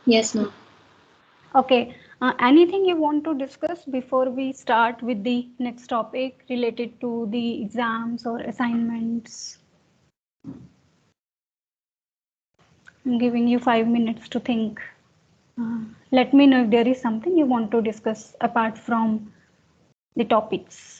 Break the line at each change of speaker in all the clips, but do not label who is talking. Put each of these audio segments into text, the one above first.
Yes, ma'am.
Okay. Anything you want to discuss before we start with the next topic related to the exams or assignments? I'm giving you 5 minutes to think. Let me know if there is something you want to discuss apart from the topics.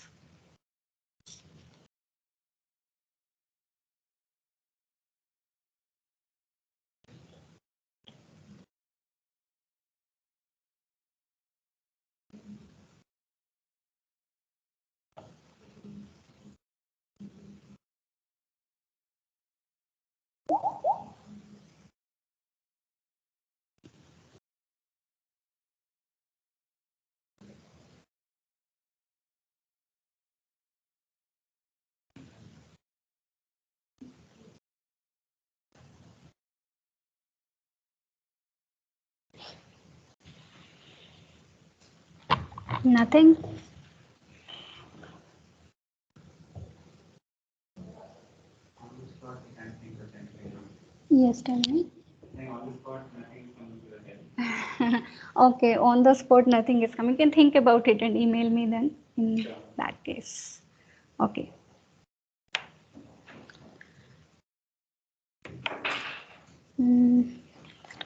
Nothing? Yes, tell me. Okay, on the spot, nothing is coming. You can think about it and email me then in that case. Okay. Mm,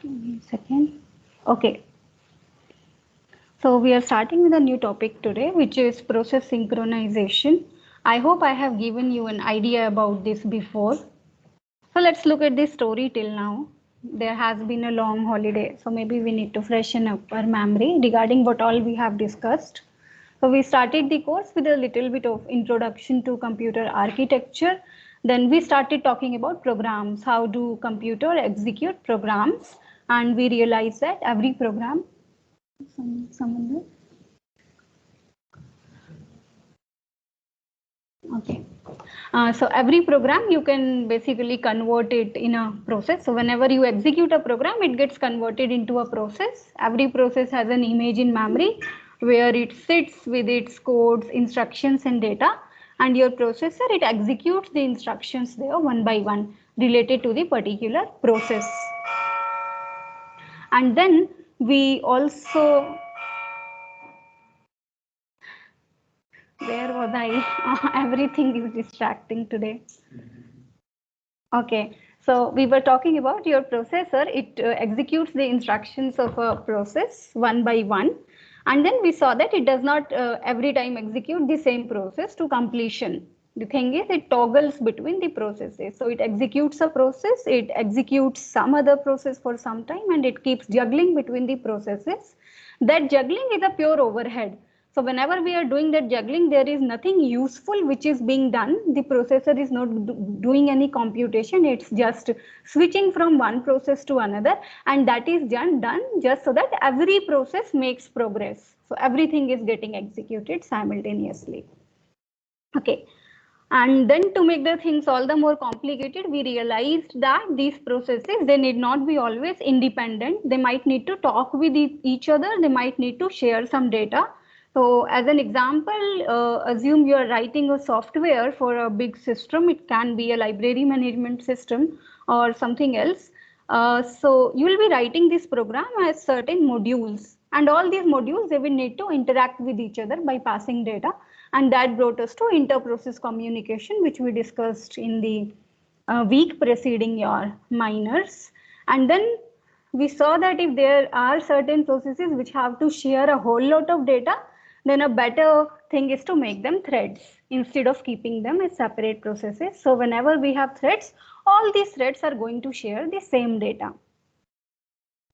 give me a second. Okay. So we are starting with a new topic today, which is process synchronization. I hope I have given you an idea about this before. So let's look at this story till now. There has been a long holiday, so maybe we need to freshen up our memory regarding what all we have discussed. So we started the course with a little bit of introduction to computer architecture. Then we started talking about programs. How do computer execute programs? And we realized that every program, someone there? Okay. So every program you can basically convert it in a process. So whenever you execute a program, it gets converted into a process. Every process has an image in memory where it sits with its codes, instructions and data. And your processor, it executes the instructions there one by one related to the particular process. And then we also, where was I? Everything is distracting today. Okay, so we were talking about your processor. It executes the instructions of a process one by one. And then we saw that it does not every time execute the same process to completion. The thing is, it toggles between the processes. So it executes a process, it executes some other process for some time, and it keeps juggling between the processes. That juggling is a pure overhead. So whenever we are doing that juggling, there is nothing useful which is being done. The processor is not doing any computation. It's just switching from one process to another, and that is done just so that every process makes progress. So everything is getting executed simultaneously. Okay. And then to make the things all the more complicated, we realized that these processes, they need not be always independent. They might need to talk with each other. They might need to share some data. So as an example, assume you are writing a software for a big system. It can be a library management system or something else. So you will be writing this program as certain modules, and all these modules, they will need to interact with each other by passing data, and that brought us to inter-process communication, which we discussed in the week preceding your minors. And then we saw that if there are certain processes which have to share a whole lot of data, then a better thing is to make them threads instead of keeping them as separate processes. So whenever we have threads, all these threads are going to share the same data.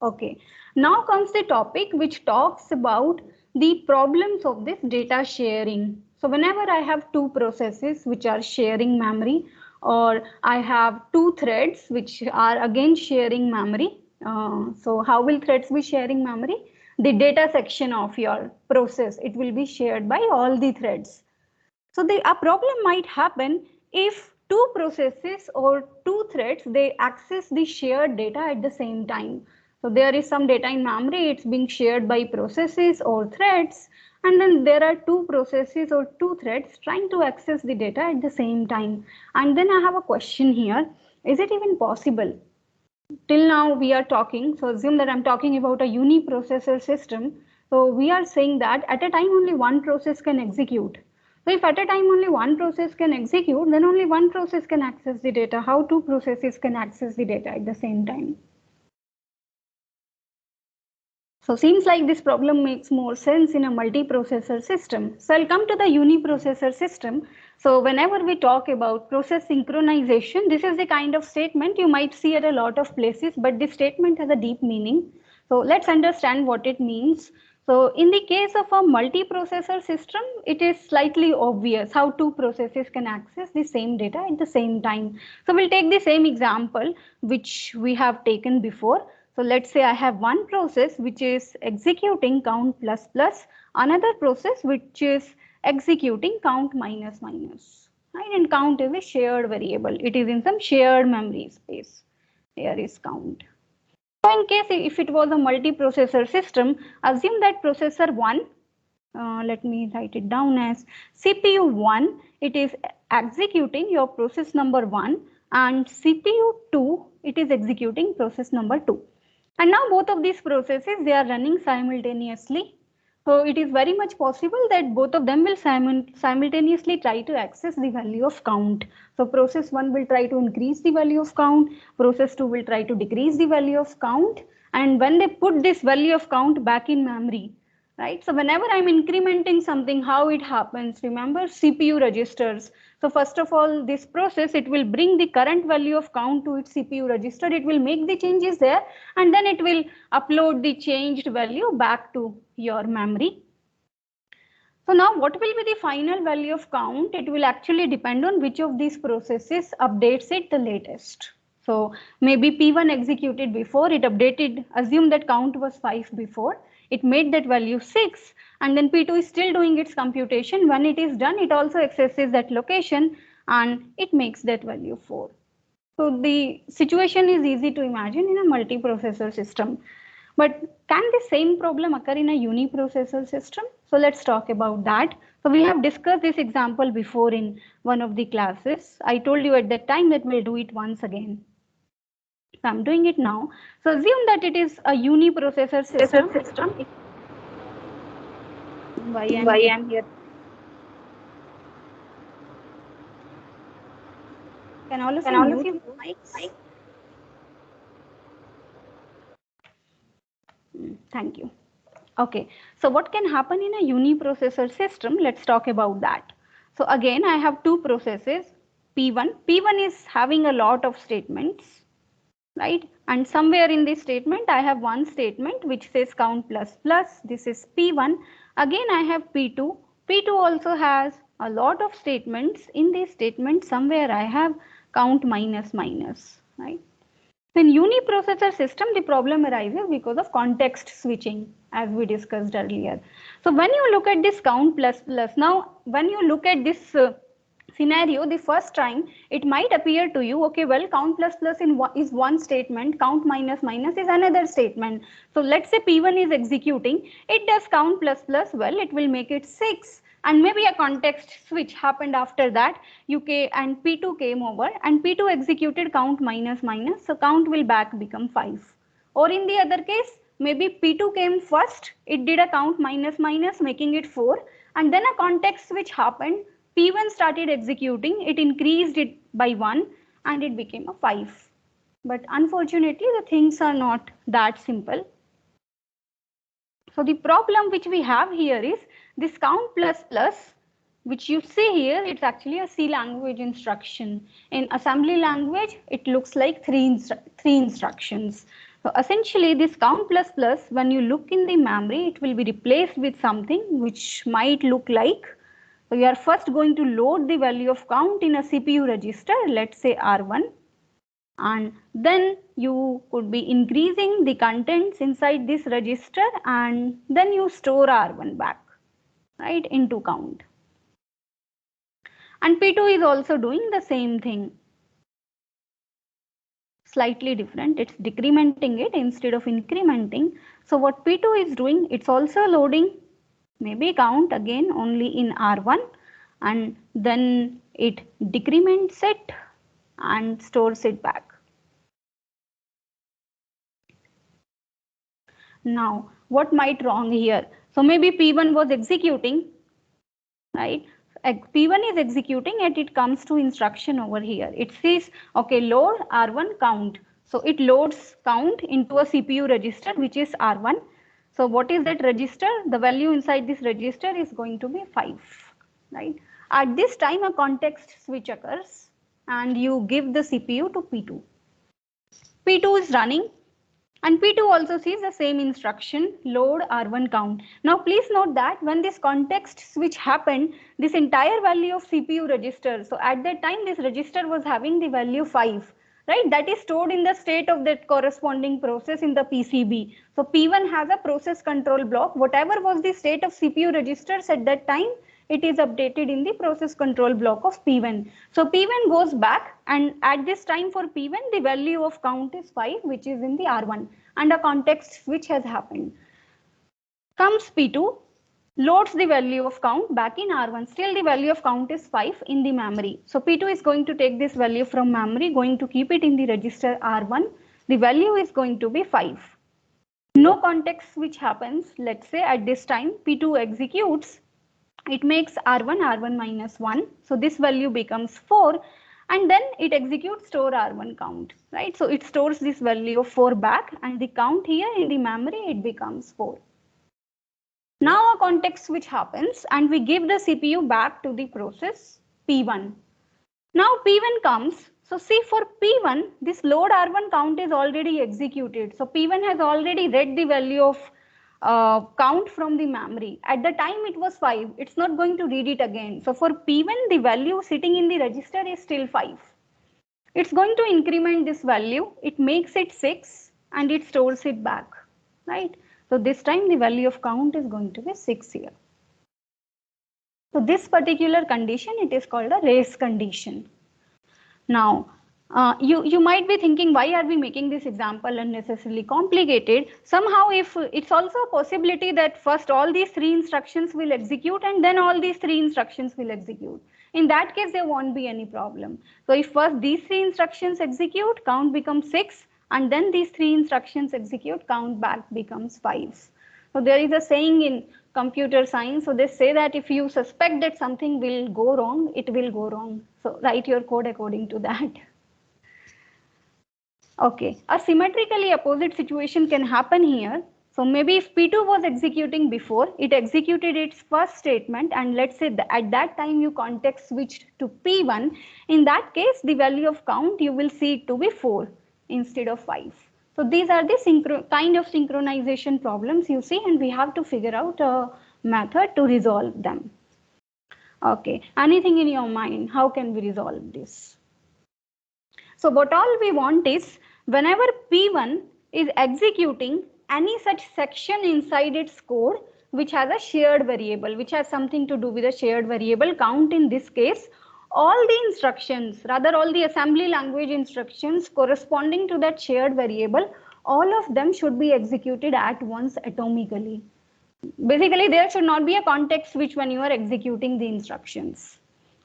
Okay, now comes the topic which talks about the problems of this data sharing. So whenever I have two processes which are sharing memory, or I have two threads which are again sharing memory. So how will threads be sharing memory? The data section of your process, it will be shared by all the threads. So a problem might happen if two processes or two threads, they access the shared data at the same time. So there is some data in memory, it's being shared by processes or threads, and then there are two processes or two threads trying to access the data at the same time. And then I have a question here. Is it even possible till now we are talking, so assume that I'm talking about a uniprocessor system. So we are saying that at a time only one process can execute. So if at a time only one process can execute, then only one process can access the data. How two processes can access the data at the same time? So seems like this problem makes more sense in a multiprocessor system. So I'll come to the uniprocessor system. So whenever we talk about process synchronization, this is the kind of statement you might see at a lot of places, but this statement has a deep meaning. So let's understand what it means. So in the case of a multiprocessor system, it is slightly obvious how two processes can access the same data at the same time. So we'll take the same example which we have taken before. So let's say I have one process which is executing count plus plus, another process which is executing count minus minus. Right? And count is a shared variable. It is in some shared memory space. Here is count. So in case if it was a multiprocessor system, assume that processor 1, let me write it down as CPU 1, it is executing your process number 1, and CPU 2, it is executing process number 2. And now both of these processes, they are running simultaneously. So it is very much possible that both of them will simultaneously try to access the value of count. So process 1 will try to increase the value of count, process 2 will try to decrease the value of count. And when they put this value of count back in memory, right? So whenever I'm incrementing something, how it happens, remember CPU registers. So first of all, this process, it will bring the current value of count to its CPU register. It will make the changes there, and then it will upload the changed value back to your memory. So now what will be the final value of count? It will actually depend on which of these processes updates it the latest. So maybe P1 executed before, it updated, assume that count was 5 before, it made that value 6, and then P2 is still doing its computation. When it is done, it also accesses that location and it makes that value 4. So the situation is easy to imagine in a multiprocessor system. But can the same problem occur in a uniprocessor system? So let's talk about that. So we have discussed this example before in one of the classes. I told you at that time that we'll do it once again. So I'm doing it now. So assume that it is a uniprocessor system. Why I'm here. Can all of you mute your mics? Thank you. Okay, so what can happen in a uniprocessor system? Let's talk about that. So again, I have two processes, P1. P1 is having a lot of statements, right? And somewhere in this statement, I have one statement which says count plus plus. This is P1. Again, I have P2. P2 also has a lot of statements. In this statement, somewhere I have count minus minus, right? In uniprocessor system, the problem arises because of context switching, as we discussed earlier. So when you look at this count plus plus, now when you look at this scenario the first time, it might appear to you, okay, well, count plus plus is one statement, count minus minus is another statement. So let's say P1 is executing, it does count plus plus, well, it will make it 6. And maybe a context switch happened after that, UK and P2 came over and P2 executed count minus minus, so count will back become 5. Or in the other case, maybe P2 came first, it did a count minus minus making it 4, and then a context switch happened, P1 started executing, it increased it by 1 and it became a 5. But unfortunately, the things are not that simple. So the problem which we have here is this count plus plus, which you see here, it's actually a C language instruction. In assembly language, it looks like three instructions. So essentially this count plus plus, when you look in the memory, it will be replaced with something which might look like, so you are first going to load the value of count in a CPU register, let's say R1. And then you could be increasing the contents inside this register and then you store R1 back, right, into count. And P2 is also doing the same thing, slightly different, it's decrementing it instead of incrementing. So what P2 is doing, it's also loading maybe count again only in R1 and then it decrements it and stores it back. Now, what might wrong here? So maybe P1 was executing, right? P1 is executing and it comes to instruction over here. It says, okay, load R1 count. So it loads count into a CPU register, which is R1. So what is that register? The value inside this register is going to be 5, right? At this time, a context switch occurs and you give the CPU to P2. P2 is running and P2 also sees the same instruction, load R1 count. Now please note that when this context switch happened, this entire value of CPU register, so at that time this register was having the value 5, right? That is stored in the state of that corresponding process in the PCB. So P1 has a process control block. Whatever was the state of CPU registers at that time, it is updated in the process control block of P1. So P1 goes back and at this time for P1 the value of count is 5, which is in the R1, and a context switch has happened. Comes P2, loads the value of count back in R1. Still the value of count is 5 in the memory. So P2 is going to take this value from memory, going to keep it in the register R1. The value is going to be 5. No context switch happens. Let's say at this time P2 executes. It makes R1 minus 1. So this value becomes 4 and then it executes store R1 count, right? So it stores this value of 4 back and the count here in the memory, it becomes 4. Now a context switch happens and we give the CPU back to the process P1. Now P1 comes. So see for P1, this load R1 count is already executed. So P1 has already read the value of count from the memory. At the time it was 5, it's not going to read it again. So for P1, the value sitting in the register is still 5. It's going to increment this value. It makes it 6 and it stores it back, right? So this time the value of count is going to be 6 here. So this particular condition, it is called a race condition. Now, you might be thinking, why are we making this example unnecessarily complicated? Somehow, if it's also a possibility that first all these 3 instructions will execute and then all these 3 instructions will execute. In that case, there won't be any problem. So if first these 3 instructions execute, count becomes 6, and then these 3 instructions execute, count back becomes 5. So there is a saying in computer science. So they say that if you suspect that something will go wrong, it will go wrong. So write your code according to that. Okay, a symmetrically opposite situation can happen here. So maybe if P2 was executing before, it executed its first statement and let's say that at that time you context switched to P1. In that case, the value of count you will see it to be 4 instead of 5. So these are the kind of synchronization problems you see, and we have to figure out a method to resolve them. Okay, anything in your mind? How can we resolve this? So what all we want is whenever P1 is executing any such section inside its code which has a shared variable, which has something to do with a shared variable count in this case, all the instructions, rather all the assembly language instructions corresponding to that shared variable, all of them should be executed at once atomically. Basically, there should not be a context switch when you are executing the instructions,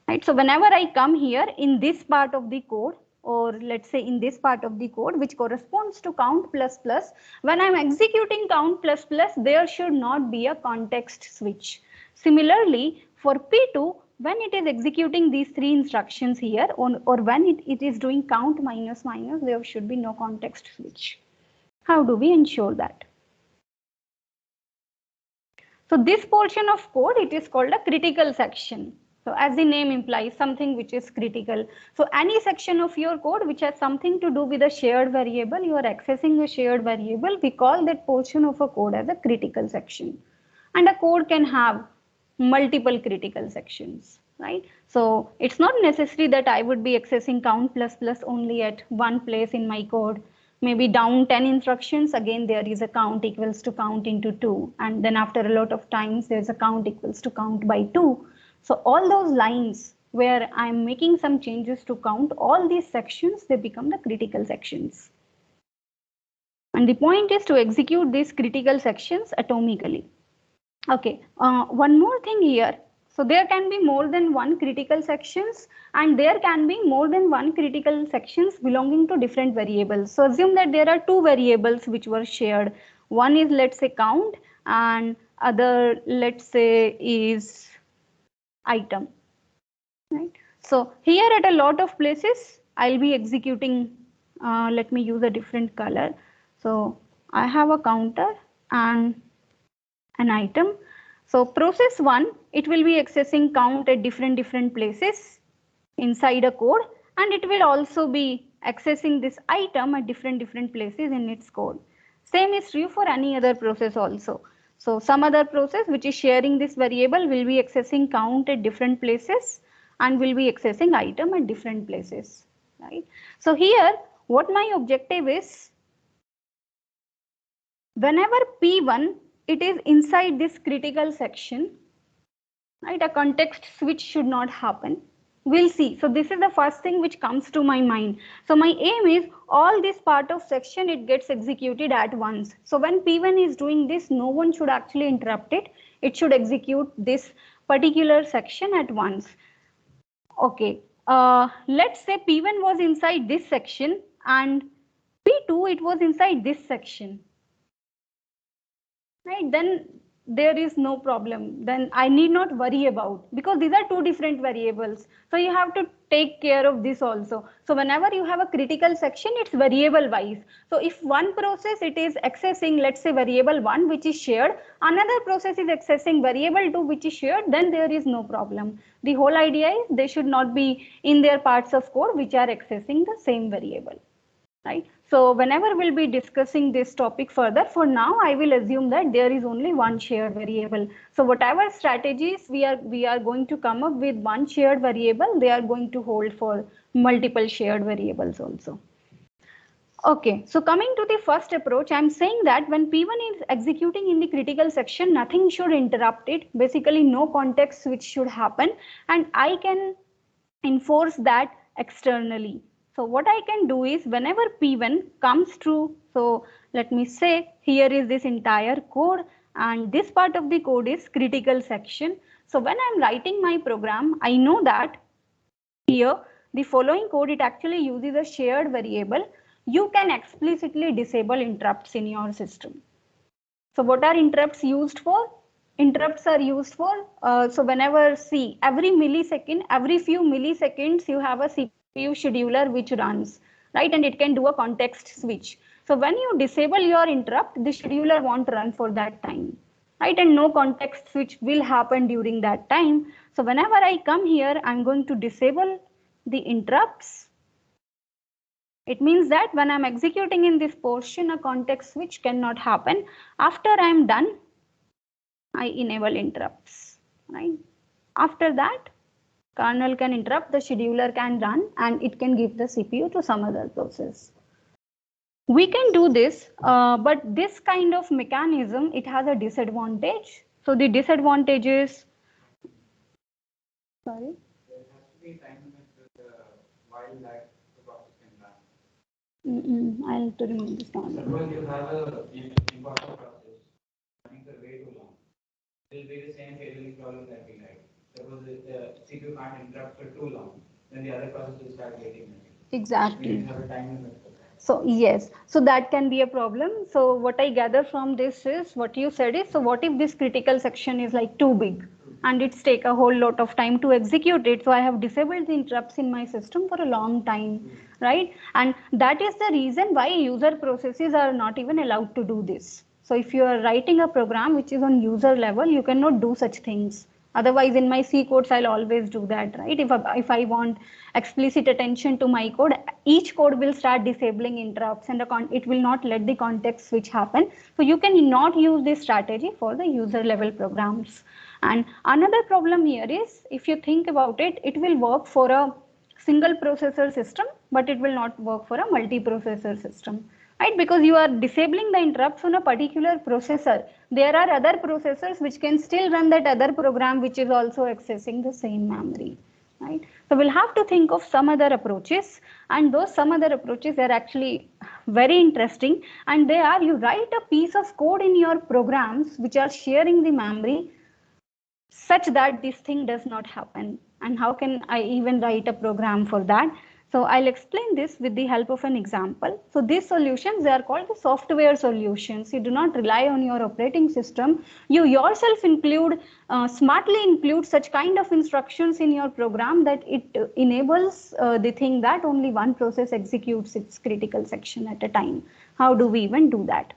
right? So whenever I come here in this part of the code, or let's say in this part of the code which corresponds to count plus plus, when I'm executing count plus plus, there should not be a context switch. Similarly, for P2, when it is executing these 3 instructions here, or when it is doing count minus minus, there should be no context switch. How do we ensure that? So this portion of code, it is called a critical section. So as the name implies, something which is critical. So any section of your code which has something to do with a shared variable, you are accessing a shared variable, we call that portion of a code as a critical section. And a code can have multiple critical sections, right? So it's not necessary that I would be accessing count plus plus only at one place in my code. Maybe down 10 instructions, again there is a count equals to count into 2, and then after a lot of times there's a count equals to count by 2. So all those lines where I'm making some changes to count, all these sections, they become the critical sections. And the point is to execute these critical sections atomically. Okay, one more thing here. So there can be more than one critical sections, and there can be more than one critical sections belonging to different variables. So assume that there are 2 variables which were shared. One is, let's say, count, and other, let's say, is item, right? So here at a lot of places, I'll be executing, let me use a different color. So I have a counter and an item. So process 1, it will be accessing count at different places inside a code, and it will also be accessing this item at different places in its code. Same is true for any other process also. So some other process which is sharing this variable will be accessing count at different places and will be accessing item at different places, right? So here what my objective is, whenever P1 it is inside this critical section, right, a context switch should not happen. We'll see. So this is the first thing which comes to my mind. So my aim is all this part of section, it gets executed at once. So when P1 is doing this, no one should actually interrupt it. It should execute this particular section at once. Okay, let's say P1 was inside this section and P2 it was inside this section, right? Then there is no problem. Then I need not worry about, because these are two different variables. So you have to take care of this also. So whenever you have a critical section, it's variable wise. So if one process it is accessing, let's say, variable 1 which is shared, another process is accessing variable 2 which is shared, then there is no problem. The whole idea is they should not be in their parts of code which are accessing the same variable. Right. So whenever we'll be discussing this topic further, for now I will assume that there is only one shared variable. So whatever strategies we are going to come up with one shared variable, they are going to hold for multiple shared variables also. Okay, so coming to the first approach, I'm saying that when P1 is executing in the critical section, nothing should interrupt it. Basically, no context switch should happen, and I can enforce that externally. So what I can do is, whenever P1 comes true, so let me say here is this entire code and this part of the code is critical section. So when I'm writing my program, I know that here the following code, it actually uses a shared variable. You can explicitly disable interrupts in your system. So what are interrupts used for? Interrupts are used for, so whenever, see, every millisecond, every few milliseconds, you have a CPU scheduler which runs, right? And it can do a context switch. So when you disable your interrupt, the scheduler won't run for that time, right? And no context switch will happen during that time. So whenever I come here, I'm going to disable the interrupts. It means that when I'm executing in this portion, a context switch cannot happen. After I'm done, I enable interrupts, right? After that, kernel can interrupt, the scheduler can run, and it can give the CPU to some other process. We can do this, but this kind of mechanism, it has a disadvantage. So the disadvantage is, sorry?
There has to be time limit while that the process can run.
I'll have to remove this down.
Suppose you have a important process running for way too long. It will be the same scheduling problem that we had. Suppose the CPU can't interrupt for too long, then the other process will start waiting.
Exactly.
We have a time limit for that.
So yes, so that can be a problem. So what I gather from this is, what you said is, so what if this critical section is like too big and it's take a whole lot of time to execute it? So I have disabled the interrupts in my system for a long time, right? And that is the reason why user processes are not even allowed to do this. So if you are writing a program which is on user level, you cannot do such things. Otherwise, in my C codes, I'll always do that, right? If I want explicit attention to my code, each code will start disabling interrupts, and it will not let the context switch happen. So you can not use this strategy for the user level programs. And another problem here is, if you think about it, it will work for a single processor system, but it will not work for a multi-processor system, right? Because you are disabling the interrupts on a particular processor. There are other processors which can still run that other program which is also accessing the same memory, right? So we'll have to think of some other approaches, and those some other approaches are actually very interesting, and they are, you write a piece of code in your programs which are sharing the memory such that this thing does not happen. And how can I even write a program for that? So I'll explain this with the help of an example. So these solutions, they are called the software solutions. You do not rely on your operating system. You yourself smartly include such kind of instructions in your program that it enables the thing that only one process executes its critical section at a time. How do we even do that?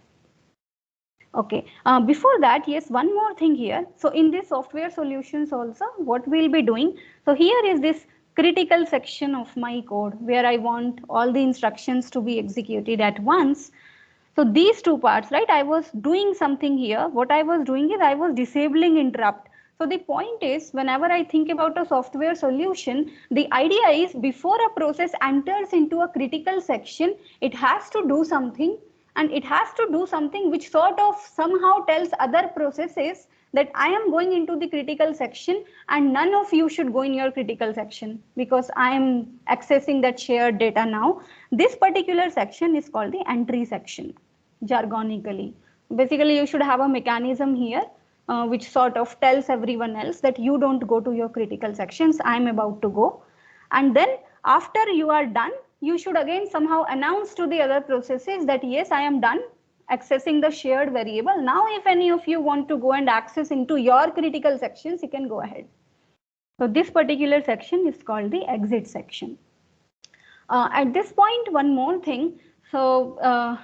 Okay, before that, yes, one more thing here. So in this software solutions also, what we'll be doing, so here is this critical section of my code where I want all the instructions to be executed at once. So these two parts, right, I was doing something here. What I was doing is I was disabling interrupt. So the point is, whenever I think about a software solution, the idea is before a process enters into a critical section, it has to do something, and it has to do something which sort of somehow tells other processes that I am going into the critical section and none of you should go in your critical section because I am accessing that shared data now. This particular section is called the entry section, jargonically. Basically, you should have a mechanism here which sort of tells everyone else that you don't go to your critical sections, I am about to go. And then after you are done, you should again somehow announce to the other processes that yes, I am done accessing the shared variable. Now, if any of you want to go and access into your critical sections, you can go ahead. So this particular section is called the exit section. At this point, one more thing. So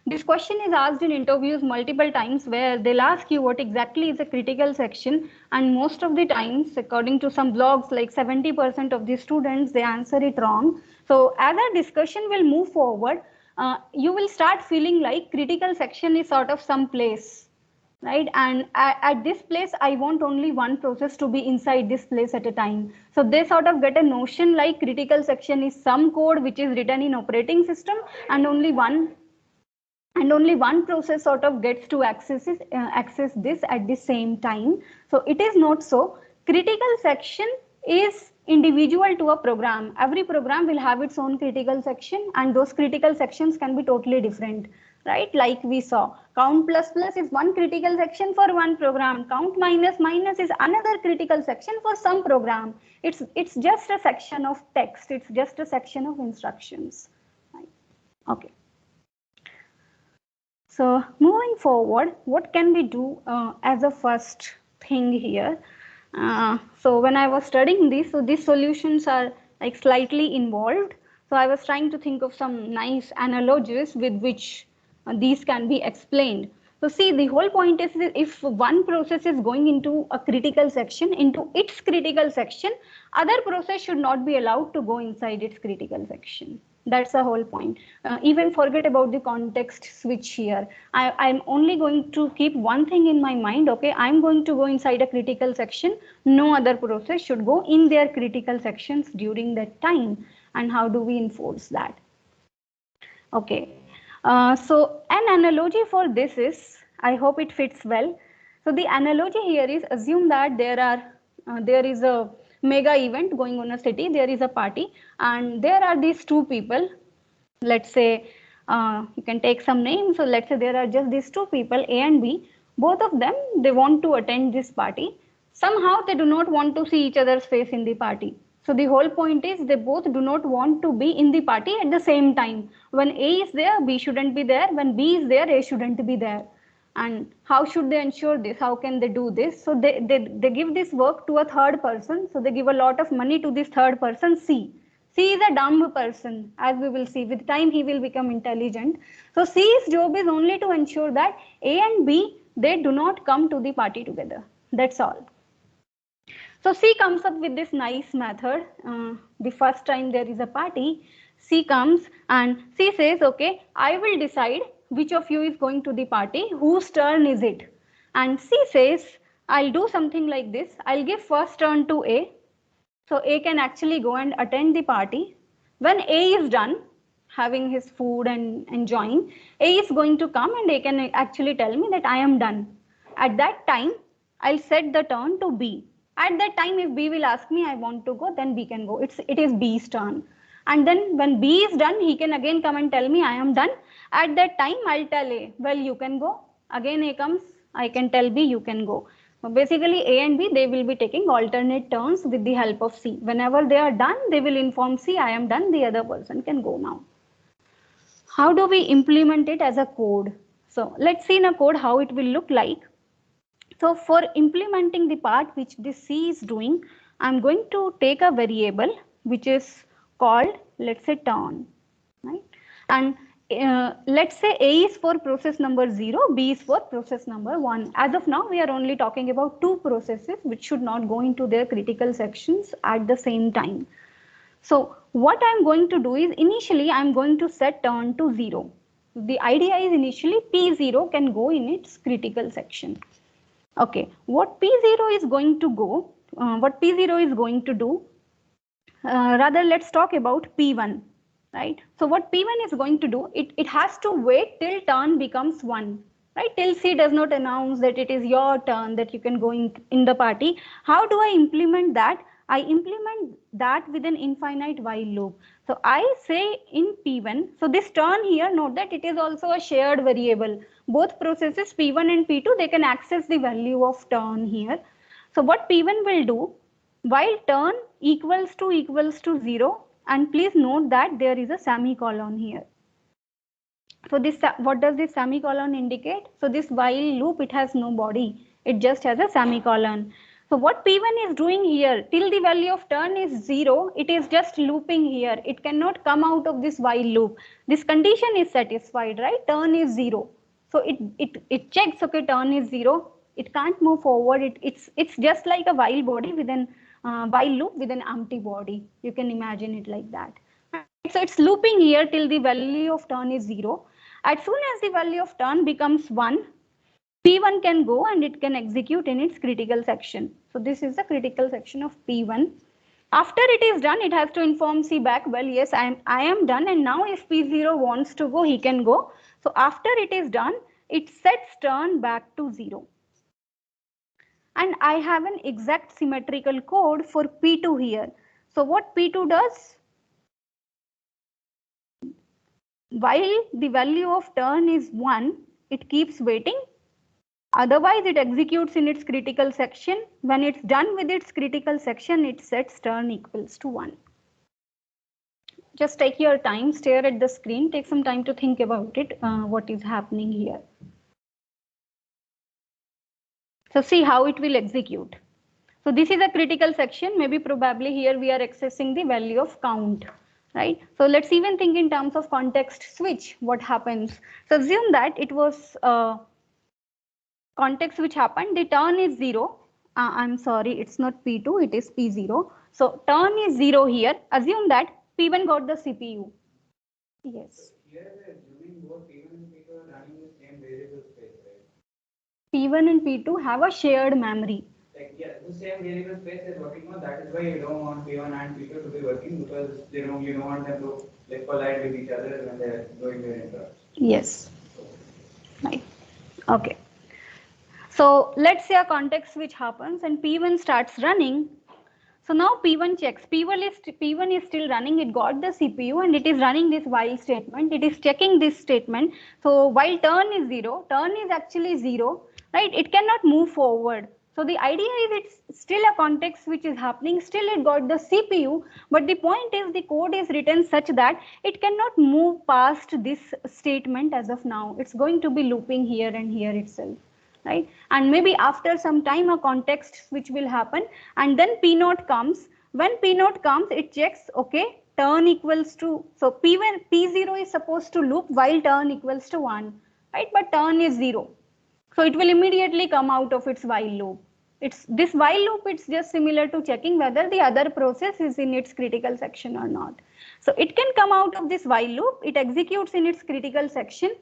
this question is asked in interviews multiple times where they'll ask you what exactly is a critical section, and most of the times, according to some blogs, like 70% of the students, they answer it wrong. So as our discussion will move forward, you will start feeling like critical section is sort of some place, right? And at this place, I want only one process to be inside this place at a time. So they sort of get a notion like critical section is some code which is written in operating system and only one process sort of gets to access this at the same time. So it is not so. Critical section is individual to a program. Every program will have its own critical section, and those critical sections can be totally different, right? Like we saw, count plus plus is one critical section for one program. Count minus minus is another critical section for some program. It's just a section of text. It's just a section of instructions. Right? Okay. So moving forward, what can we do as a first thing here? So when I was studying this, so these solutions are like slightly involved. So I was trying to think of some nice analogies with which these can be explained. So see, the whole point is that if one process is going into a critical section, into its critical section, other process should not be allowed to go inside its critical section. That's the whole point. Even forget about the context switch here. I'm only going to keep one thing in my mind. Okay, I'm going to go inside a critical section. No other process should go in their critical sections during that time. And how do we enforce that? Okay, so an analogy for this is, I hope it fits well. So the analogy here is, assume that there is a mega event going on a city, there is a party, and there are these two people. Let's say you can take some names. So let's say there are just these two people, A and B. Both of them, they want to attend this party. Somehow they do not want to see each other's face in the party. So the whole point is they both do not want to be in the party at the same time. When A is there, B shouldn't be there. When B is there, A shouldn't be there. And how should they ensure this? How can they do this? So they give this work to a third person. So they give a lot of money to this third person, C. C is a dumb person, as we will see. With time, he will become intelligent. So C's job is only to ensure that A and B, they do not come to the party together. That's all. So C comes up with this nice method. The first time there is a party, C comes and C says, okay, I will decide which of you is going to the party, whose turn is it? And C says, I'll do something like this. I'll give first turn to A. So A can actually go and attend the party. When A is done having his food and enjoying, A is going to come and A can actually tell me that I am done. At that time, I'll set the turn to B. At that time, if B will ask me, I want to go, then B can go. It is B's turn. And then when B is done, he can again come and tell me I am done. At that time, I'll tell A, well, you can go. Again A comes, I can tell B, you can go. Basically, A and B, they will be taking alternate turns with the help of C. Whenever they are done, they will inform C, I am done, the other person can go now. How do we implement it as a code? So let's see in a code how it will look like. So for implementing the part which this C is doing, I'm going to take a variable which is called, let's say, turn, right? And let's say A is for process number 0, B is for process number 1. As of now, we are only talking about two processes which should not go into their critical sections at the same time. So what I'm going to do is, initially I'm going to set turn to 0. The idea is initially P0 can go in its critical section. Okay, what P0 is going to go, what P0 is going to do, rather let's talk about P1, right? So what P1 is going to do, it has to wait till turn becomes 1, right? Till C does not announce that it is your turn, that you can go in the party. How do I implement that? I implement that with an infinite while loop. So I say in P1, so this turn here, note that it is also a shared variable. Both processes P1 and P2, they can access the value of turn here. So what P1 will do, while turn equals to 0, and please note that there is a semicolon here. So this, what does this semicolon indicate? So this while loop, it has no body, it just has a semicolon. So what P1 is doing here, till the value of turn is 0, it is just looping here. It cannot come out of this while loop. This condition is satisfied, right? Turn is 0. So it checks, okay, turn is 0. It can't move forward. It's just like a while body with an while loop with an empty body. You can imagine it like that. So it's looping here till the value of turn is 0. As soon as the value of turn becomes 1, P1 can go and it can execute in its critical section. So this is the critical section of P1. After it is done, it has to inform C back, well, yes, I am done, and now if P0 wants to go, he can go. So after it is done, it sets turn back to 0. And I have an exact symmetrical code for P2 here. So what P2 does, while the value of turn is 1, it keeps waiting. Otherwise, it executes in its critical section. When it's done with its critical section, it sets turn equals to 1. Just take your time, stare at the screen, take some time to think about it, what is happening here. So see how it will execute. So this is a critical section, maybe probably here we are accessing the value of count, right? So let's even think in terms of context switch, what happens. So assume that it was context which happened, the turn is 0. I'm sorry, it's not P2, it is P0. So turn is 0 here. Assume that P1 got the CPU. Yes.
Here we are assuming both P1 and P2 are running the same variable space, right?
P1 and P2 have a shared memory.
Like, yeah, the same variable space is working on. That is why you don't want P1 and P2 to be working, because you don't want them to like collide with each other when they're doing their interrupts.
Yes. Right. Okay. So let's say a context switch happens and P1 starts running. So now P1 checks. P1 is still running. It got the CPU and it is running this while statement. It is checking this statement. So while turn is 0, turn is actually 0, right? It cannot move forward. So the idea is it's still a context which is happening. Still it got the CPU, but the point is the code is written such that it cannot move past this statement as of now. It's going to be looping here and here itself. Right? And maybe after some time a context switch will happen, and then P0 comes. When P0 comes, it checks, okay, turn equals to, so P0 is supposed to loop while turn equals to 1, right? But turn is 0. So it will immediately come out of its while loop. It's this while loop, it's just similar to checking whether the other process is in its critical section or not. So it can come out of this while loop, it executes in its critical section.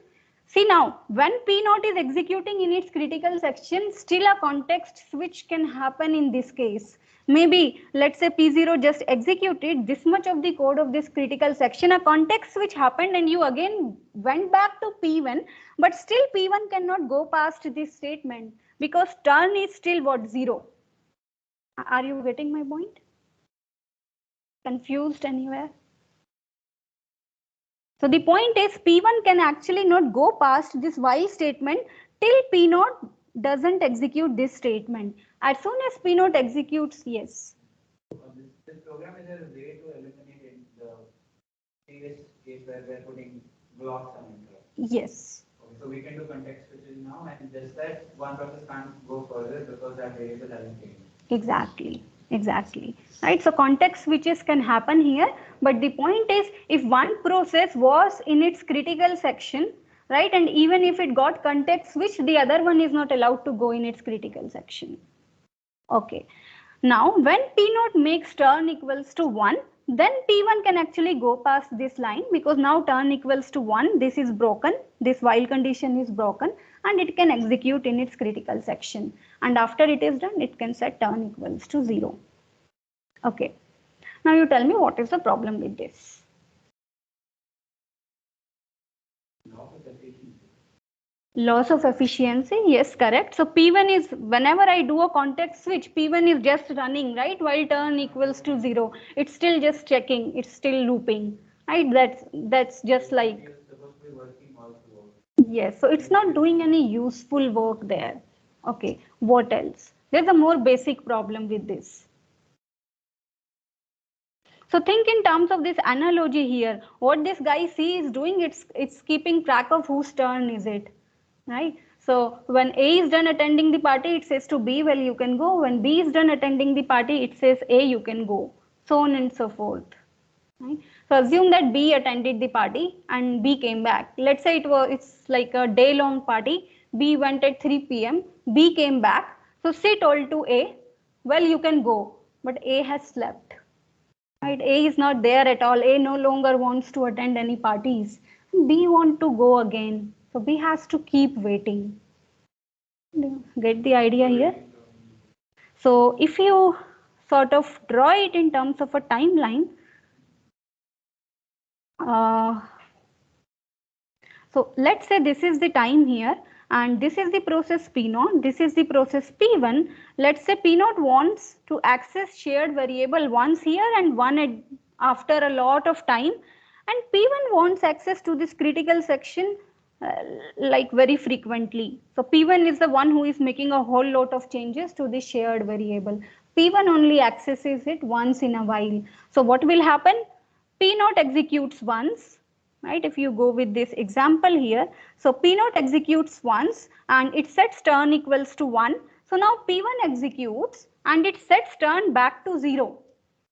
See now, when P0 is executing in its critical section, still a context switch can happen in this case. Maybe, let's say P0 just executed this much of the code of this critical section, a context switch happened and you again went back to P1, but still P1 cannot go past this statement because turn is still what, 0. Are you getting my point? Confused anywhere? So the point is P1 can actually not go past this while statement till P0 doesn't execute this statement. As soon as P naught executes, yes.
This program is a way to eliminate in the previous case where we are putting blocks on interrupt.
Yes.
Okay, so we can do context switching now, and just that one process can't go further because that variable hasn't changed.
Exactly. Exactly. Right. So context switches can happen here, but the point is, if one process was in its critical section, right, and even if it got context switched, the other one is not allowed to go in its critical section. Okay. Now, when P naught makes turn equals to 1, then P1 can actually go past this line, because now turn equals to 1, this is broken, this while condition is broken, and it can execute in its critical section. And after it is done, it can set turn equals to 0. Okay. Now you tell me what is the problem with this. Loss of efficiency, yes, correct. So P1 is, whenever I do a context switch, P1 is just running, right, while turn equals to 0. It's still just checking, it's still looping, right? That's just like, yes, so it's not doing any useful work there. Okay, what else? There's a more basic problem with this. So think in terms of this analogy here. What this guy C is doing, it's keeping track of whose turn is it, right? So when A is done attending the party, it says to B, well, you can go. When B is done attending the party, it says A, you can go, so on and so forth. Right? So assume that B attended the party and B came back. Let's say it's like a day-long party. B went at 3 p.m. B came back. So C told to A, well, you can go, but A has slept. Right? A is not there at all. A no longer wants to attend any parties. B want to go again. So B has to keep waiting. Get the idea here? So if you sort of draw it in terms of a timeline, so let's say this is the time here, and this is the process P0, this is the process P1. Let's say P0 wants to access shared variable once here and one after a lot of time, and P1 wants access to this critical section like very frequently. So P1 is the one who is making a whole lot of changes to the shared variable. P1 only accesses it once in a while. So what will happen? P0 executes once, right? If you go with this example here, so P0 executes once and it sets turn equals to 1. So now P1 executes and it sets turn back to 0.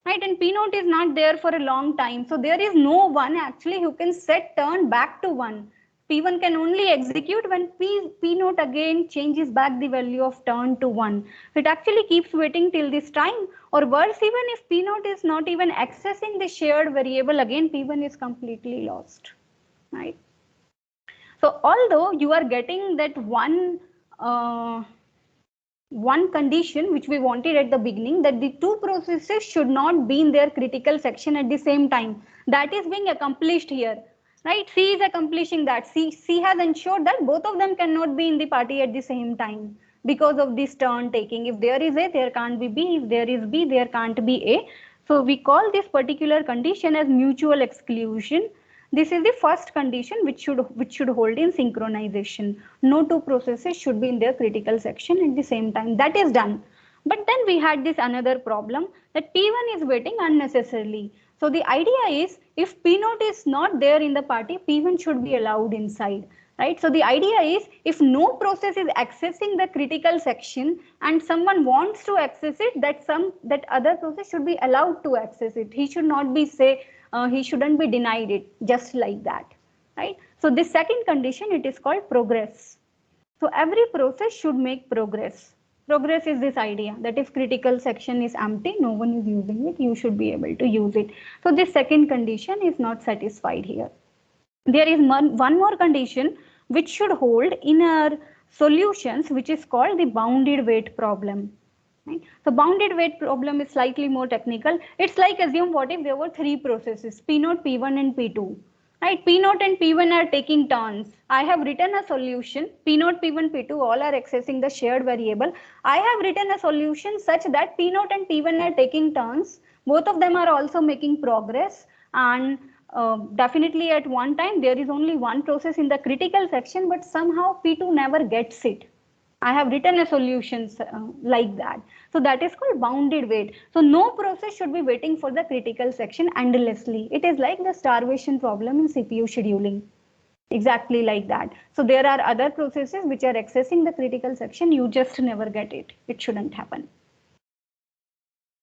Right, and P0 is not there for a long time. So there is no one actually who can set turn back to 1. P1 can only execute when P0 again changes back the value of turn to 1. So it actually keeps waiting till this time, or worse, even if P0 is not even accessing the shared variable, again P1 is completely lost. Right. So although you are getting that one condition which we wanted at the beginning, that the two processes should not be in their critical section at the same time, that is being accomplished here, right? C is accomplishing that. C has ensured that both of them cannot be in the party at the same time because of this turn taking. If there is A, there can't be B. If there is B, there can't be A. So we call this particular condition as mutual exclusion. This is the first condition which should hold in synchronization. No two processes should be in their critical section at the same time. That is done. But then we had this another problem, that P1 is waiting unnecessarily. So the idea is, if P0 is not there in the party, P1 should be allowed inside. Right? So the idea is, if no process is accessing the critical section and someone wants to access it, that other process should be allowed to access it. He should not be he shouldn't be denied it just like that, right? So this second condition, it is called progress. So every process should make progress. Progress is this idea that if critical section is empty, no one is using it, you should be able to use it. So this second condition is not satisfied here. There is one more condition which should hold in our solutions, which is called the bounded wait problem. Right? So bounded wait problem is slightly more technical. It's like, assume what if there were three processes, P0, P1 and P2. Right? P0 and P1 are taking turns. I have written a solution, P0, P1, P2 all are accessing the shared variable. I have written a solution such that P0 and P1 are taking turns. Both of them are also making progress, and definitely at one time there is only one process in the critical section, but somehow P2 never gets it. I have written a solution like that. So that is called bounded wait. So no process should be waiting for the critical section endlessly. It is like the starvation problem in CPU scheduling. Exactly like that. So there are other processes which are accessing the critical section. You just never get it. It shouldn't happen.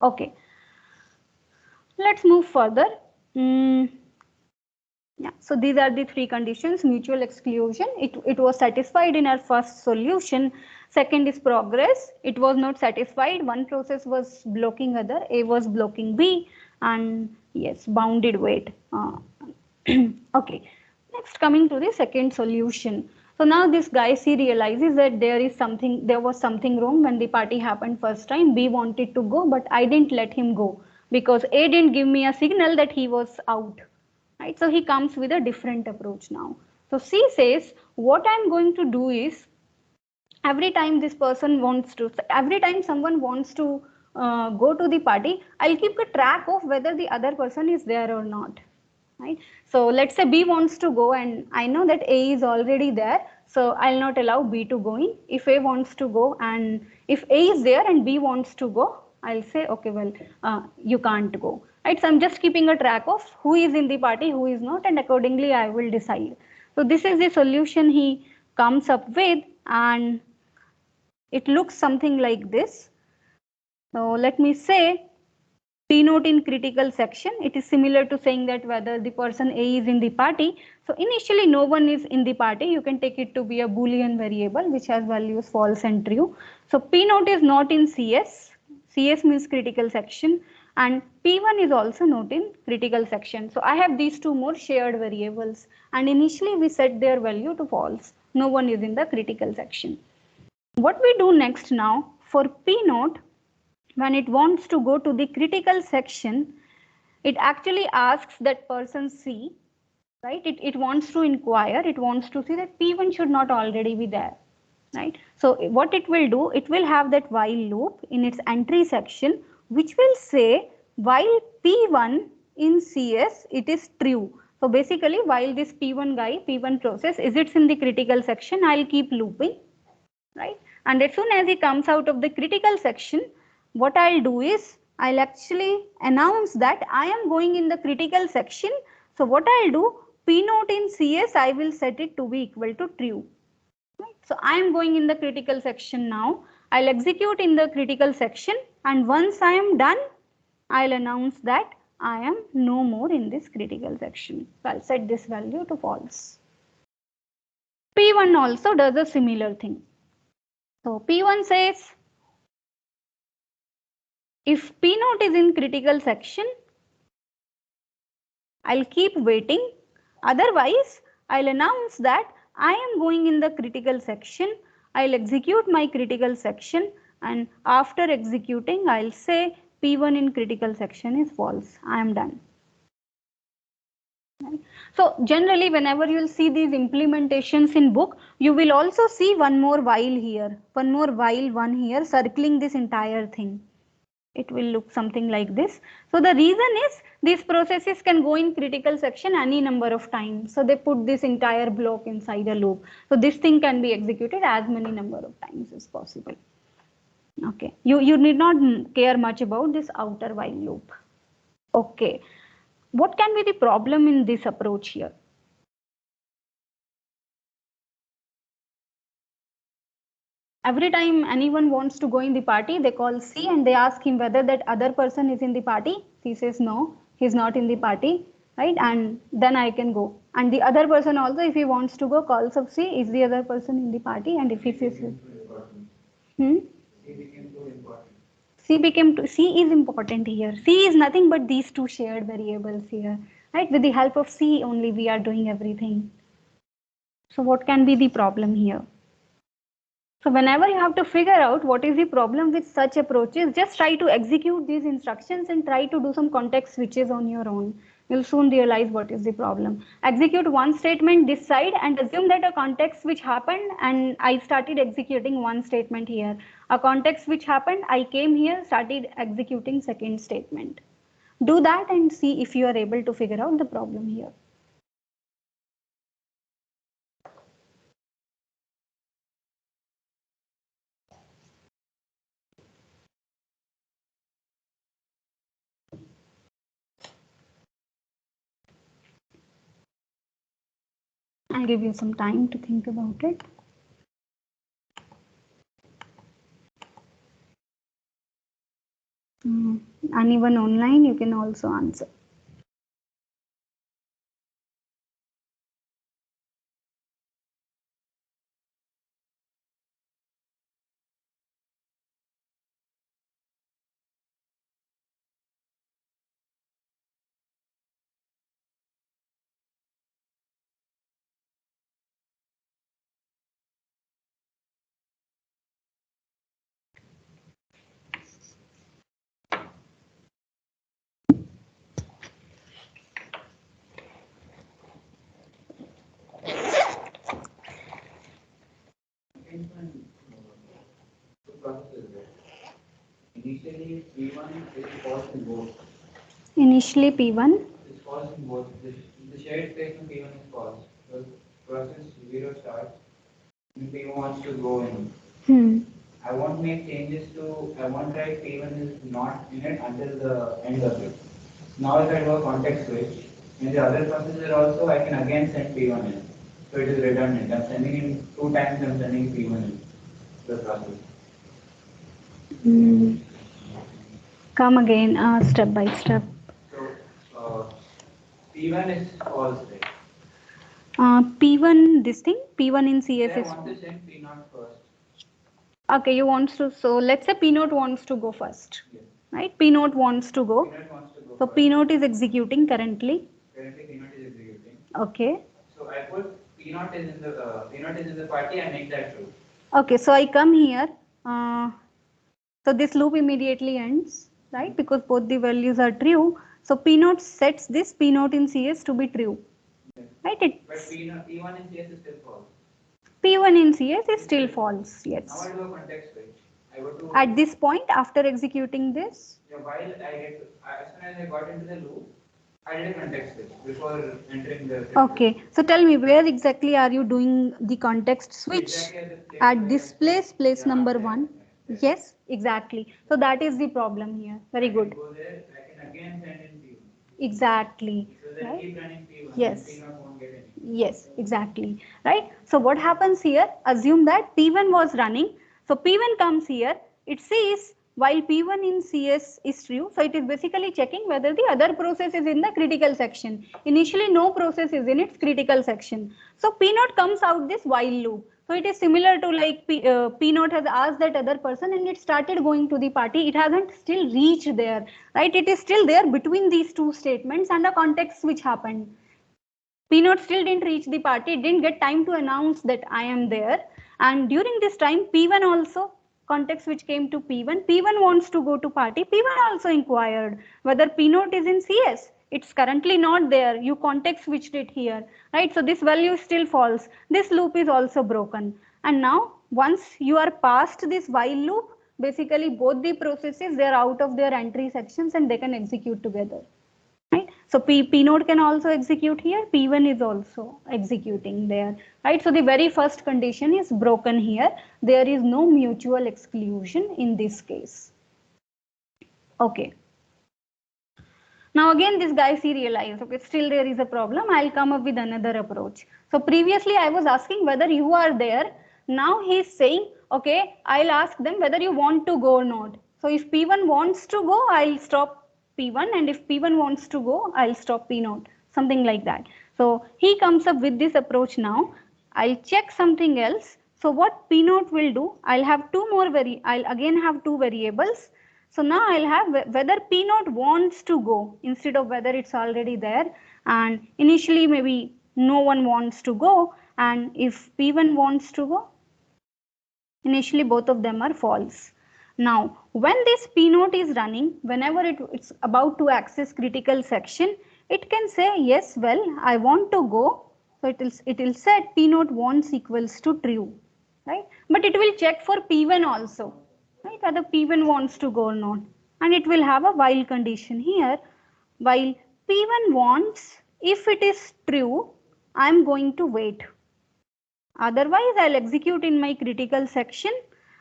Okay. Let's move further. Yeah, so these are the three conditions. Mutual exclusion, it was satisfied in our first solution. Second is progress, it was not satisfied. One process was blocking other, A was blocking B, and yes, bounded wait. Okay, next coming to the second solution. So now this guy C realizes that there was something wrong when the party happened first time. B wanted to go, but I didn't let him go because A didn't give me a signal that he was out. Right? So he comes with a different approach now. So C says, what I'm going to do is, every time someone wants to go to the party, I'll keep a track of whether the other person is there or not. Right? So let's say B wants to go and I know that A is already there. So I'll not allow B to go in. If A wants to go and if A is there and B wants to go, I'll say, okay, well, you can't go. Right? So I'm just keeping a track of who is in the party, who is not, and accordingly I will decide. So this is the solution he comes up with, and it looks something like this. So let me say P note in critical section. It is similar to saying that whether the person A is in the party. So initially no one is in the party. You can take it to be a Boolean variable which has values false and true. So P note is not in CS. CS means critical section, and P1 is also not in critical section. So I have these two more shared variables, and initially we set their value to false. No one is in the critical section. What we do next now, for P note, when it wants to go to the critical section, it actually asks that person C, right? It wants to inquire, it wants to see that P1 should not already be there, right? So what it will do, it will have that while loop in its entry section, which will say while P1 in CS, it is true. So basically, while this P1 guy, P1 process, is it's in the critical section, I'll keep looping, right? And as soon as he comes out of the critical section, what I'll do is I'll actually announce that I am going in the critical section. So what I'll do, P note in CS, I will set it to be equal to true. Right? So I am going in the critical section now. I'll execute in the critical section, and once I am done, I'll announce that I am no more in this critical section. So I'll set this value to false. P1 also does a similar thing. So P1 says, if P note is in critical section, I'll keep waiting. Otherwise, I'll announce that I am going in the critical section. I'll execute my critical section, and after executing, I'll say P1 in critical section is false. I am done. So generally, whenever you'll see these implementations in book, you will also see one more while here, one more while one here circling this entire thing. It will look something like this. So the reason is these processes can go in critical section any number of times. So they put this entire block inside a loop. So this thing can be executed as many number of times as possible. Okay, you need not care much about this outer while loop. Okay, what can be the problem in this approach here? Every time anyone wants to go in the party, they call C and they ask him whether that other person is in the party. C says no, he's not in the party, right? And then I can go. And the other person also, if he wants to go, calls up C, is the other person in the party? And if he says, C is important here. C is nothing but these two shared variables here, right? With the help of C only we are doing everything. So what can be the problem here? So whenever you have to figure out what is the problem with such approaches, just try to execute these instructions and try to do some context switches on your own. You'll soon realize what is the problem. Execute one statement this side and assume that a context switch happened and I started executing one statement here. A context switch happened, I came here, started executing second statement. Do that and see if you are able to figure out the problem here. I'll give you some time to think about it. Anyone online, you can also answer.
Two processes there. Initially, P1 is false in both.
Initially P1.
It's false in both. The shared space in P1 is false. So process 0 starts, and P1 wants to go in. I won't make changes to, I won't write P1 is not in it until the end of it. Now if I do a context switch, in the other procedure also, I can again send P1 in. So it is redundant. I'm sending in 2 times, I'm sending P1 in the process.
Come again, step by step.
So P1 is false, right?
P1, this thing, P1 in CS
I
is.
want to send P0 first.
Okay, you want to, so let's say P note wants to go first,
Yes.
right? P note wants to go.
P0 wants to go
So
first.
P note is executing currently.
Currently P0 is executing.
Okay.
So I put P0 is in the P0 is in the party. I make that true.
Okay, so I come here. So this loop immediately ends, right? Because both the values are true. So P note sets this P note in CS to be true,
Yes.
right?
But P1 in CS is still false.
P1 in CS is still false,
Now
yes.
I do a context switch. I go to
At this point, after executing this,
while I get as soon as I got into the loop, I did a context switch before entering the.
okay. So tell me, where exactly are you doing the context switch?
Exactly
At this place, place
Yeah,
number
there,
1.
there.
Yes, exactly. So that is the problem here. Very
I
good.
can go there. I can again send in P1.
Exactly.
So then
Right?
keep running P1.
Yes.
P0 won't get any.
Yes, exactly. Right? So what happens here? Assume that P1 was running. So P1 comes here. It says while P1 in CS is true. So it is basically checking whether the other process is in the critical section. Initially, no process is in its critical section. So P note comes out this while loop. So it is similar to like P note has asked that other person and it started going to the party. It hasn't still reached there, right? It is still there between these two statements and a context switch happened. P note still didn't reach the party, didn't get time to announce that I am there. And during this time, P1 also, context which came to P1, P1 wants to go to party. P1 also inquired whether P note is in CS. It's currently not there. You context switched it here, right? So this value is still false. This loop is also broken. And now once you are past this while loop, basically both the processes, they are out of their entry sections and they can execute together. Right? So P node can also execute here, P1 is also executing there, right? So the very first condition is broken here. There is no mutual exclusion in this case. Okay. Now again this guy he realized, okay, still there is a problem. I'll come up with another approach. So previously I was asking whether you are there. Now he's saying, okay, I'll ask them whether you want to go or not. So if P1 wants to go, I'll stop P1, and if P1 wants to go, I'll stop P0, something like that. So he comes up with this approach now. I'll check something else. So what P0 will do, I'll have I'll again have two variables. So now I'll have whether P0 wants to go instead of whether it's already there, and initially maybe no one wants to go, and if P1 wants to go, initially both of them are false. Now when this P note is running, whenever it's about to access critical section, it can say yes, well, I want to go. So it will set P note wants equals to true, right? But it will check for P1 also, right, whether P1 wants to go or not, and it will have a while condition here. While P1 wants, if it is true, I am going to wait. Otherwise, I'll execute in my critical section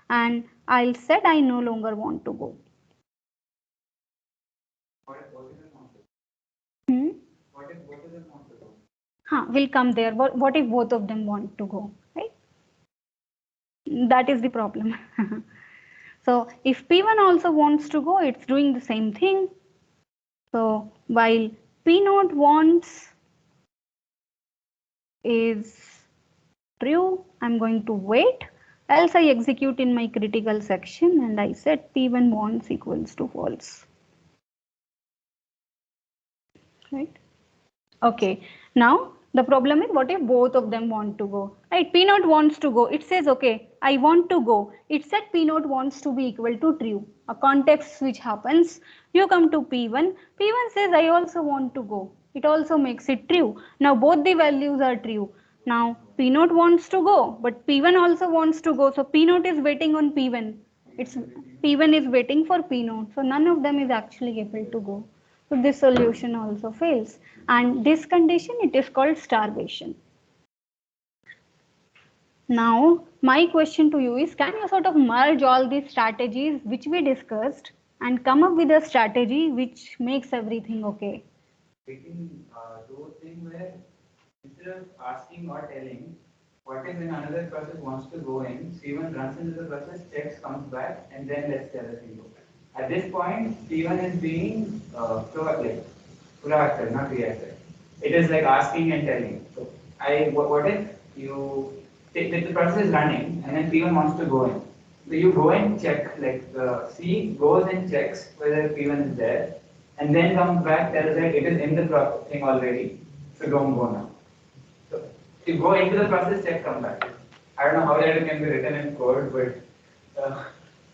and I'll set I no longer want to go.
What if both of them want to go?
Hmm?
What if both of them want to go?
will come there. What if both of them want to go, right? That is the problem. So if P1 also wants to go, it's doing the same thing. So while P0 wants is true, I'm going to wait. Else I execute in my critical section and I set P1 wants equals to false. Right? Okay. Now the problem is, what if both of them want to go? Right? P0 wants to go. It says, okay, I want to go. It said P0 wants to be equal to true. A context switch happens. You come to P1. P1 says, I also want to go. It also makes it true. Now both the values are true. Now P0 wants to go, but P1 also wants to go. So P0 is waiting on P1. It's P1 is waiting for P0. So none of them is actually able to go. So this solution also fails. And this condition, it is called starvation. Now, my question to you is, can you sort of merge all these strategies which we discussed and come up with a strategy which makes everything okay?
We can do a thing where instead of asking or telling, what if when another process wants to go in, C1 runs into the process, checks, comes back, and then lets the other thing go. At this point, C1 is being proactive, not reactive. It is like asking and telling. So, what if you the process is running and then P1 wants to go in. So you go and check, like C goes and checks whether P1 is there, and then comes back, tells that it is in the thing already, so don't go now. So you go into the process, check, come back. I don't know how that can be written in code, but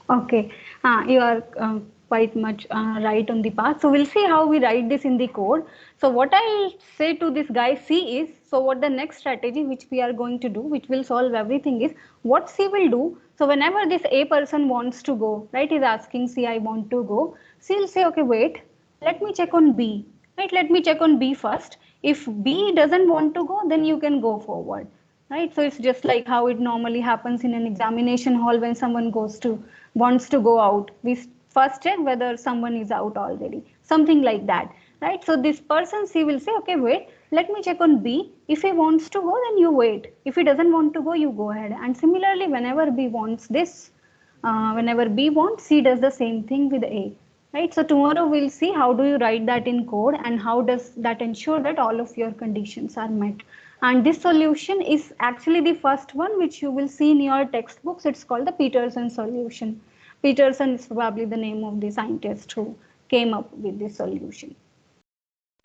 Okay, you are quite much right on the path. So we'll see how we write this in the code. So what I'll say to this guy C is, so what the next strategy which we are going to do, which will solve everything, is what C will do. So whenever this A person wants to go, right, is asking C, I want to go, C will say, okay, wait, let me check on B, right, let me check on B first. If B doesn't want to go, then you can go forward. Right, so it's just like how it normally happens in an examination hall when someone wants to go out. We first check whether someone is out already, something like that, right? So this person C will say, okay, wait, let me check on B. If he wants to go, then you wait. If he doesn't want to go, you go ahead. And similarly, whenever B wants this, whenever B wants, C does the same thing with A. Right, so tomorrow we'll see how do you write that in code and how does that ensure that all of your conditions are met. And this solution is actually the first one which you will see in your textbooks. It's called the Peterson solution. Peterson is probably the name of the scientist who came up with this solution.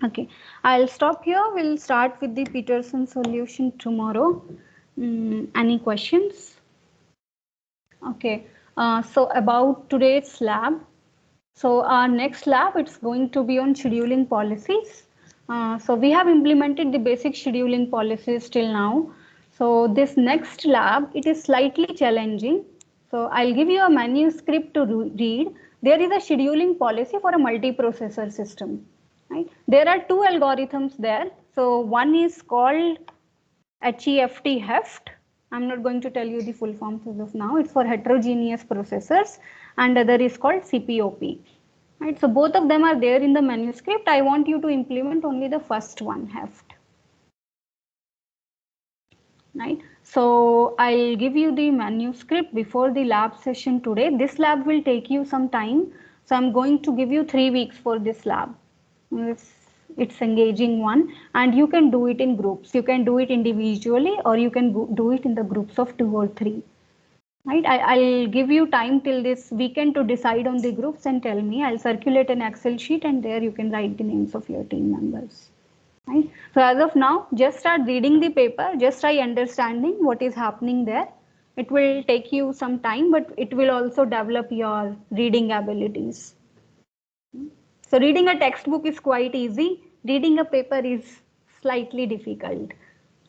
Okay, I'll stop here. We'll start with the Peterson solution tomorrow. Any questions? Okay, so about today's lab. So our next lab, it's going to be on scheduling policies. So we have implemented the basic scheduling policies till now. So this next lab, it is slightly challenging. So I'll give you a manuscript to read. There is a scheduling policy for a multiprocessor system. Right? There are two algorithms there. So one is called HEFT heft. I'm not going to tell you the full forms as of now. It's for heterogeneous processors, and other is called CPOP. Right, so both of them are there in the manuscript. I want you to implement only the first one, heft. Right, so I'll give you the manuscript before the lab session today. This lab will take you some time, so I'm going to give you 3 weeks for this lab. It's engaging one, and you can do it in groups. You can do it individually, or you can do it in the groups of 2 or 3. Right, I'll give you time till this weekend to decide on the groups and tell me. I'll circulate an Excel sheet and there you can write the names of your team members. Right, so as of now, just start reading the paper, just try understanding what is happening there. It will take you some time, but it will also develop your reading abilities. So reading a textbook is quite easy. Reading a paper is slightly difficult.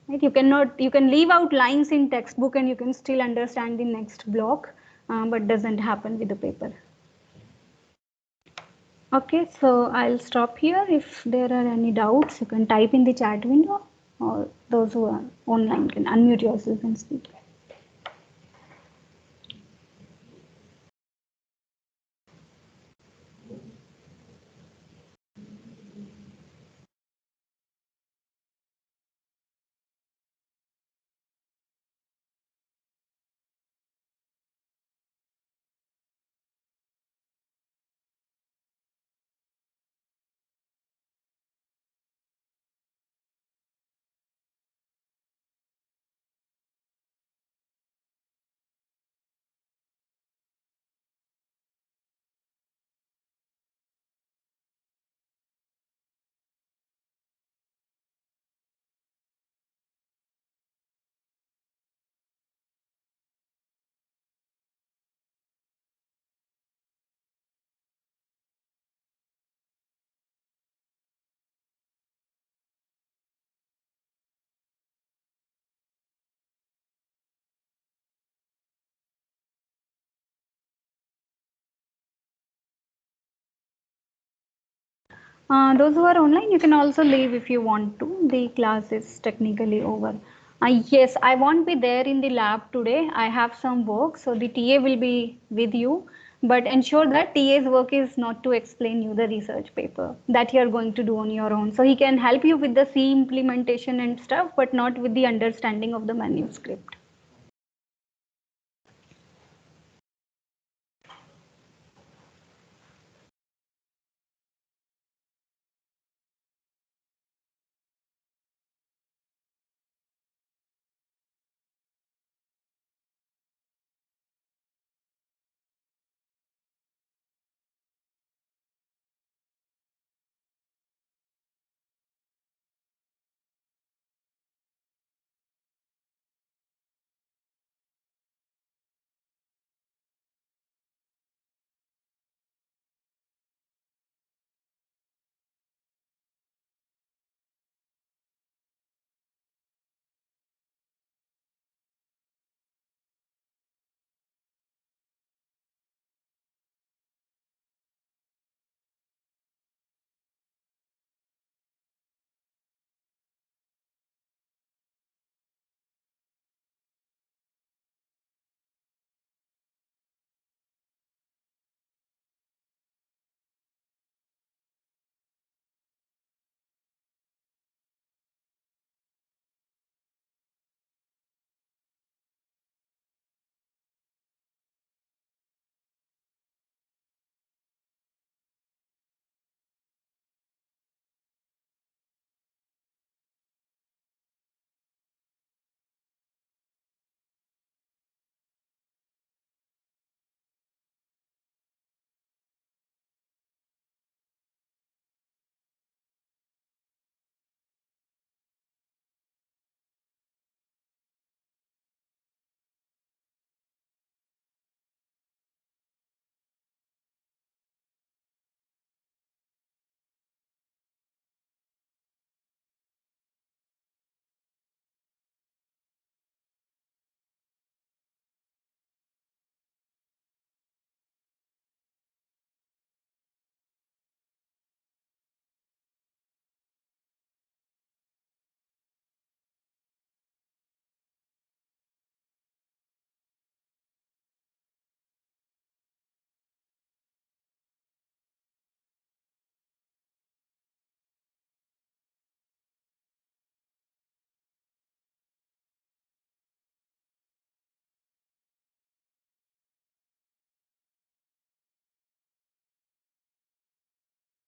Right? You can leave out lines in textbook and you can still understand the next block, but doesn't happen with the paper. Okay, so I'll stop here. If there are any doubts, you can type in the chat window, or those who are online can unmute yourself and speak. Those who are online, you can also leave if you want to. The class is technically over. Yes, I won't be there in the lab today. I have some work, so the TA will be with you. But ensure that TA's work is not to explain you the research paper that you are going to do on your own. So he can help you with the C implementation and stuff, but not with the understanding of the manuscript.